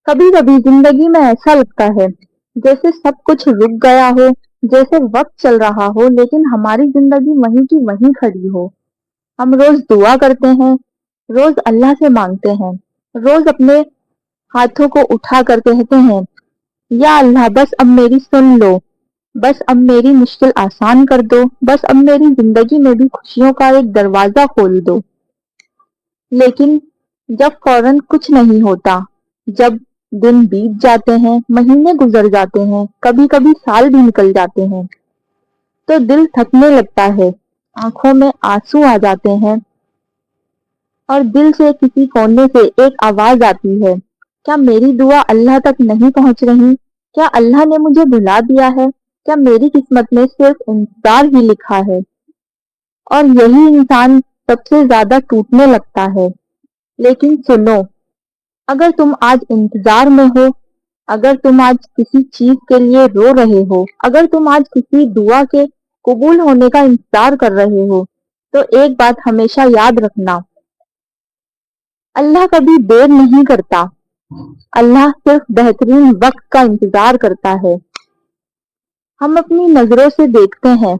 کبھی کبھی زندگی میں ایسا لگتا ہے جیسے سب کچھ رک گیا ہو، جیسے وقت چل رہا ہو لیکن ہماری زندگی وہیں کی وہیں کھڑی ہو۔ ہم روز دعا کرتے ہیں، روز اللہ سے مانگتے ہیں، روز اپنے ہاتھوں کو اٹھا کر کہتے ہیں یا اللہ بس اب میری سن لو، بس اب میری مشکل آسان کر دو، بس اب میری زندگی میں بھی خوشیوں کا ایک دروازہ کھول دو۔ لیکن جب فوراً کچھ نہیں ہوتا، جب دن بیت جاتے ہیں، مہینے گزر جاتے ہیں، کبھی کبھی سال بھی نکل جاتے ہیں، تو دل تھکنے لگتا ہے، آنکھوں میں آنسو آ جاتے ہیں اور دل سے کسی کونے سے ایک آواز آتی ہے، کیا میری دعا اللہ تک نہیں پہنچ رہی؟ کیا اللہ نے مجھے بھلا دیا ہے؟ کیا میری قسمت میں صرف انتظار ہی لکھا ہے؟ اور یہی انسان سب سے زیادہ ٹوٹنے لگتا ہے۔ لیکن سنو، اگر تم آج انتظار میں ہو، اگر تم آج کسی چیز کے لیے رو رہے ہو، اگر تم آج کسی دعا کے قبول ہونے کا انتظار کر رہے ہو، تو ایک بات ہمیشہ یاد رکھنا، اللہ کبھی دیر نہیں کرتا، اللہ صرف بہترین وقت کا انتظار کرتا ہے۔ ہم اپنی نظروں سے دیکھتے ہیں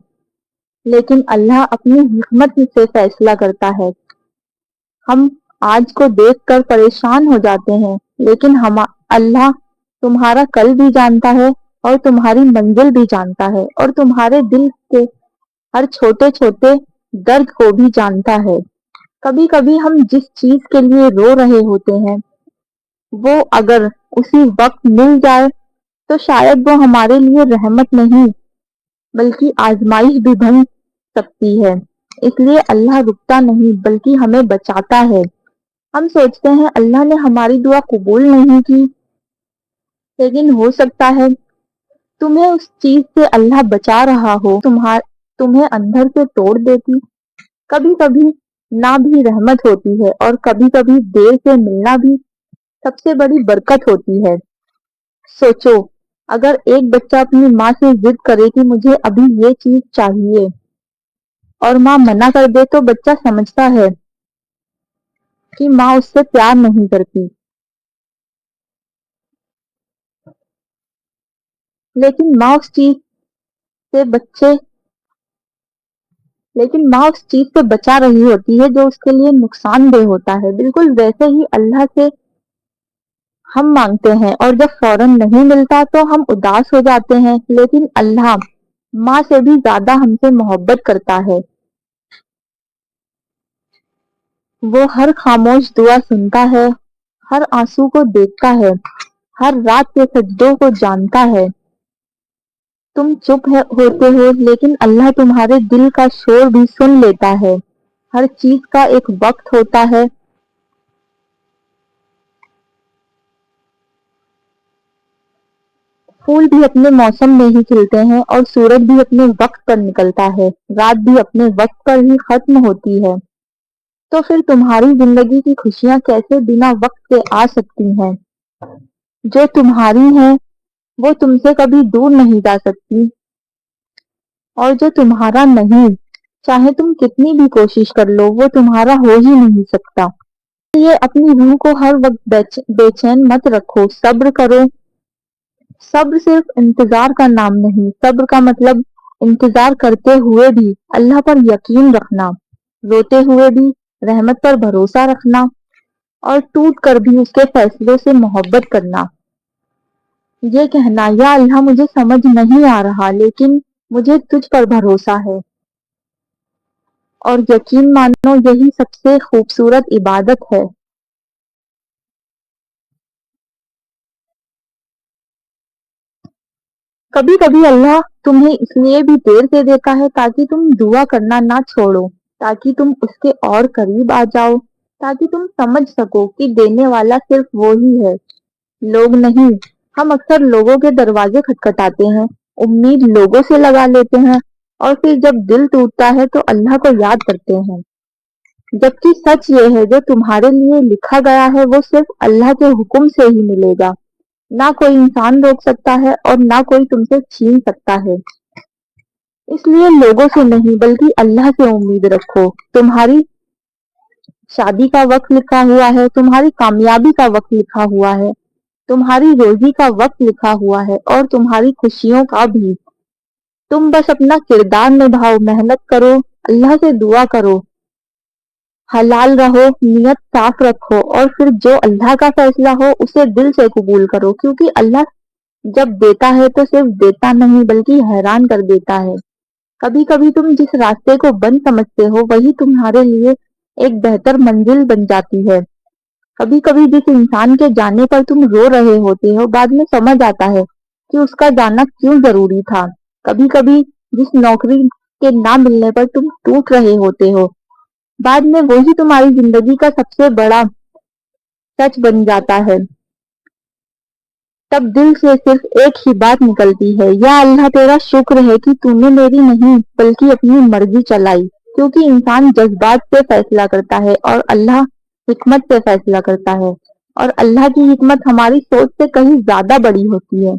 لیکن اللہ اپنی حکمت سے فیصلہ کرتا ہے۔ ہم آج کو دیکھ کر پریشان ہو جاتے ہیں لیکن اللہ تمہارا کل بھی جانتا ہے اور تمہاری منزل بھی جانتا ہے اور تمہارے دل کے ہر چھوٹے چھوٹے درد کو بھی جانتا ہے۔ کبھی کبھی ہم جس چیز کے لیے رو رہے ہوتے ہیں وہ اگر اسی وقت مل جائے تو شاید وہ ہمارے لیے رحمت نہیں بلکہ آزمائش بھی بن سکتی ہے۔ اس لیے اللہ رکتا نہیں بلکہ ہمیں بچاتا ہے۔ ہم سوچتے ہیں اللہ نے ہماری دعا قبول نہیں کی، لیکن ہو سکتا ہے تمہیں اس چیز سے اللہ بچا رہا ہو، تمہیں اندر سے توڑ دیتی۔ کبھی کبھی نہ بھی رحمت ہوتی ہے اور کبھی کبھی دیر سے ملنا بھی سب سے بڑی برکت ہوتی ہے۔ سوچو، اگر ایک بچہ اپنی ماں سے ضد کرے کہ مجھے ابھی یہ چیز چاہیے اور ماں منع کر دے تو بچہ سمجھتا ہے کہ ماں اس سے پیار نہیں کرتی، لیکن ماں اس چیز سے بچا رہی ہوتی ہے جو اس کے لیے نقصان دہ ہوتا ہے۔ بالکل ویسے ہی اللہ سے ہم مانگتے ہیں اور جب فوراً نہیں ملتا تو ہم اداس ہو جاتے ہیں، لیکن اللہ ماں سے بھی زیادہ ہم سے محبت کرتا ہے۔ وہ ہر خاموش دعا سنتا ہے، ہر آنسو کو دیکھتا ہے، ہر رات کے سجدوں کو جانتا ہے۔ تم چپ ہوتے ہو لیکن اللہ تمہارے دل کا شور بھی سن لیتا ہے۔ ہر چیز کا ایک وقت ہوتا ہے۔ پھول بھی اپنے موسم میں ہی کھلتے ہیں اور سورج بھی اپنے وقت پر نکلتا ہے، رات بھی اپنے وقت پر ہی ختم ہوتی ہے۔ تو پھر تمہاری زندگی کی خوشیاں کیسے بنا وقت کے آ سکتی ہیں؟ جو تمہاری ہیں وہ تم سے کبھی دور نہیں جا سکتی، اور جو تمہارا نہیں، چاہے تم کتنی بھی کوشش کر لو، وہ تمہارا ہو ہی نہیں سکتا۔ یہ اپنی روح کو ہر وقت بے چین مت رکھو، صبر کرو۔ صبر صرف انتظار کا نام نہیں، صبر کا مطلب انتظار کرتے ہوئے بھی اللہ پر یقین رکھنا، روتے ہوئے بھی رحمت پر بھروسہ رکھنا، اور ٹوٹ کر بھی اس کے فیصلوں سے محبت کرنا۔ یہ کہنا یا اللہ مجھے سمجھ نہیں آ رہا لیکن مجھے تجھ پر بھروسہ ہے، اور یقین مانو یہی سب سے خوبصورت عبادت ہے۔ کبھی کبھی اللہ تمہیں اس لیے بھی دیر سے دیتا ہے تاکہ تم دعا کرنا نہ چھوڑو، تاکہ تم اس کے اور قریب آ جاؤ، تاکہ تم سمجھ سکو کہ دینے والا صرف وہی ہے، لوگ نہیں۔ ہم اکثر لوگوں کے دروازے کھٹکھٹاتے ہیں، امید لوگوں سے لگا لیتے ہیں، اور پھر جب دل ٹوٹتا ہے تو اللہ کو یاد کرتے ہیں۔ جبکہ سچ یہ ہے جو تمہارے لیے لکھا گیا ہے وہ صرف اللہ کے حکم سے ہی ملے گا، نہ کوئی انسان روک سکتا ہے اور نہ کوئی تم سے چھین سکتا ہے۔ اس لیے لوگوں سے نہیں بلکہ اللہ سے امید رکھو۔ تمہاری شادی کا وقت لکھا ہوا ہے، تمہاری کامیابی کا وقت لکھا ہوا ہے، تمہاری روزی کا وقت لکھا ہوا ہے اور تمہاری خوشیوں کا بھی۔ تم بس اپنا کردار نبھاؤ، محنت کرو، اللہ سے دعا کرو، حلال رہو، نیت صاف رکھو، اور پھر جو اللہ کا فیصلہ ہو اسے دل سے قبول کرو، کیونکہ اللہ جب دیتا ہے تو صرف دیتا نہیں بلکہ حیران کر دیتا ہے۔ کبھی کبھی تم جس راستے کو بند سمجھتے ہو وہی تمہارے لیے ایک بہتر منزل بن جاتی ہے۔ کبھی کبھی جس انسان کے جانے پر تم رو رہے ہوتے ہو بعد میں سمجھ آتا ہے کہ اس کا جانا کیوں ضروری تھا۔ کبھی کبھی جس نوکری کے نہ ملنے پر تم ٹوٹ رہے ہوتے ہو بعد میں وہی تمہاری زندگی کا سب سے بڑا سچ بن جاتا ہے۔ تب دل سے صرف ایک ہی بات نکلتی ہے، یا اللہ تیرا شکر ہے کہ تو نے میری نہیں بلکہ اپنی مرضی چلائی، کیونکہ انسان جذبات سے فیصلہ کرتا ہے اور اللہ حکمت سے فیصلہ کرتا ہے، اور اللہ کی حکمت ہماری سوچ سے کہیں زیادہ بڑی ہوتی ہے۔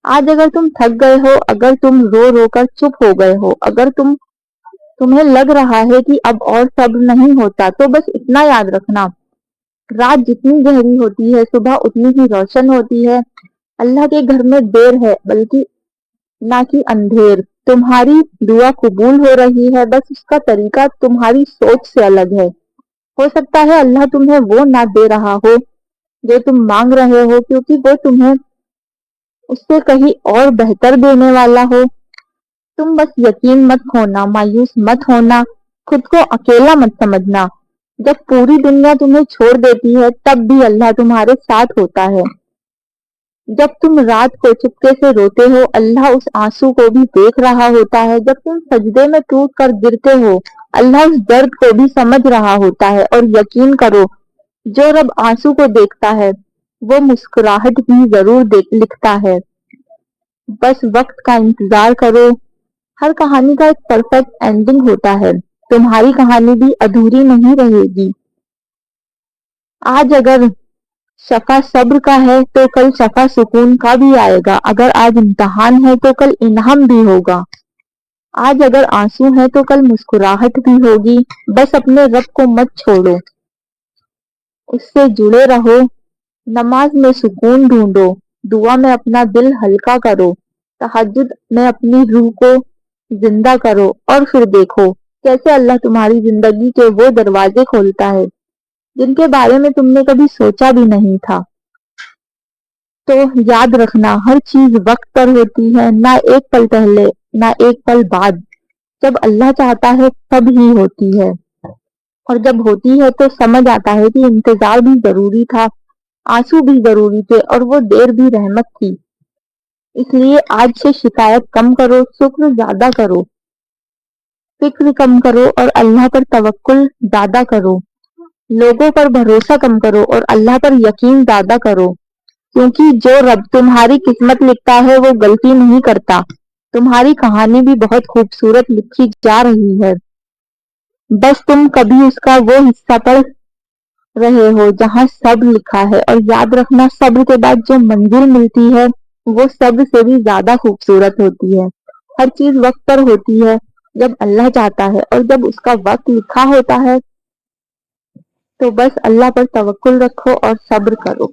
آج اگر تم تھک گئے ہو، اگر تم رو رو کر چپ ہو گئے ہو، اگر تمہیں لگ رہا ہے کہ اب اور صبر نہیں ہوتا، تو بس اتنا یاد رکھنا، رات جتنی گہری ہوتی ہے صبح اتنی ہی روشن ہوتی ہے۔ اللہ کے گھر میں دیر ہے بلکہ نہ کہ اندھیر۔ تمہاری دعا قبول ہو رہی ہے، بس اس کا طریقہ تمہاری سوچ سے الگ ہے۔ ہو سکتا ہے اللہ تمہیں وہ نہ دے رہا ہو جو تم مانگ رہے ہو، کیونکہ وہ تمہیں اس سے کہیں اور بہتر دینے والا ہو۔ تم بس یقین مت کھونا، مایوس مت ہونا، خود کو اکیلا مت سمجھنا۔ جب پوری دنیا تمہیں چھوڑ دیتی ہے تب بھی اللہ تمہارے ساتھ ہوتا ہے۔ جب تم رات کو چپکے سے روتے ہو اللہ اس آنسو کو بھی دیکھ رہا ہوتا ہے۔ جب تم سجدے میں ٹوٹ کر گرتے ہو اللہ اس درد کو بھی سمجھ رہا ہوتا ہے، اور یقین کرو جو رب آنسو کو دیکھتا ہے وہ مسکراہٹ بھی ضرور لکھتا ہے۔ بس وقت کا انتظار کرو، ہر کہانی کا ایک پرفیکٹ اینڈنگ ہوتا ہے، تمہاری کہانی بھی ادھوری نہیں رہے گی۔ آج اگر شفا صبر کا ہے تو کل شفا سکون کا بھی آئے گا، اگر آج امتحان ہے تو کل انعام بھی ہوگا، آج اگر آنسو ہے تو کل مسکراہٹ بھی ہوگی۔ بس اپنے رب کو مت چھوڑو، اس سے جڑے رہو، نماز میں سکون ڈھونڈو، دعا میں اپنا دل ہلکا کرو، تہجد میں اپنی روح کو زندہ کرو، اور پھر دیکھو کیسے اللہ تمہاری زندگی کے وہ دروازے کھولتا ہے جن کے بارے میں تم نے کبھی سوچا بھی نہیں تھا۔ تو یاد رکھنا ہر چیز وقت پر ہوتی ہے، نہ ایک پل پہلے نہ ایک پل بعد۔ جب اللہ چاہتا ہے تب ہی ہوتی ہے، اور جب ہوتی ہے تو سمجھ آتا ہے کہ انتظار بھی ضروری تھا، آنسو بھی ضروری تھے، اور وہ دیر بھی رحمت تھی۔ اس لیے آج سے شکایت کم کرو، شکر زیادہ کرو، فکر کم کرو، اور اللہ پر توکل زیادہ کرو۔ لوگوں پر بھروسہ کم کرو اور اللہ پر یقین زیادہ کرو، کیونکہ جو رب تمہاری قسمت لکھتا ہے وہ غلطی نہیں کرتا۔ تمہاری کہانی بھی بہت خوبصورت لکھی جا رہی ہے، بس تم کبھی اس کا وہ حصہ پڑھ رہے ہو جہاں صبر لکھا ہے، اور یاد رکھنا صبر کے بعد جو منزل ملتی ہے وہ صبر سے بھی زیادہ خوبصورت ہوتی ہے۔ ہر چیز وقت پر ہوتی ہے جب اللہ چاہتا ہے، اور جب اس کا وقت لکھا ہوتا ہے تو بس اللہ پر توکل رکھو اور صبر کرو۔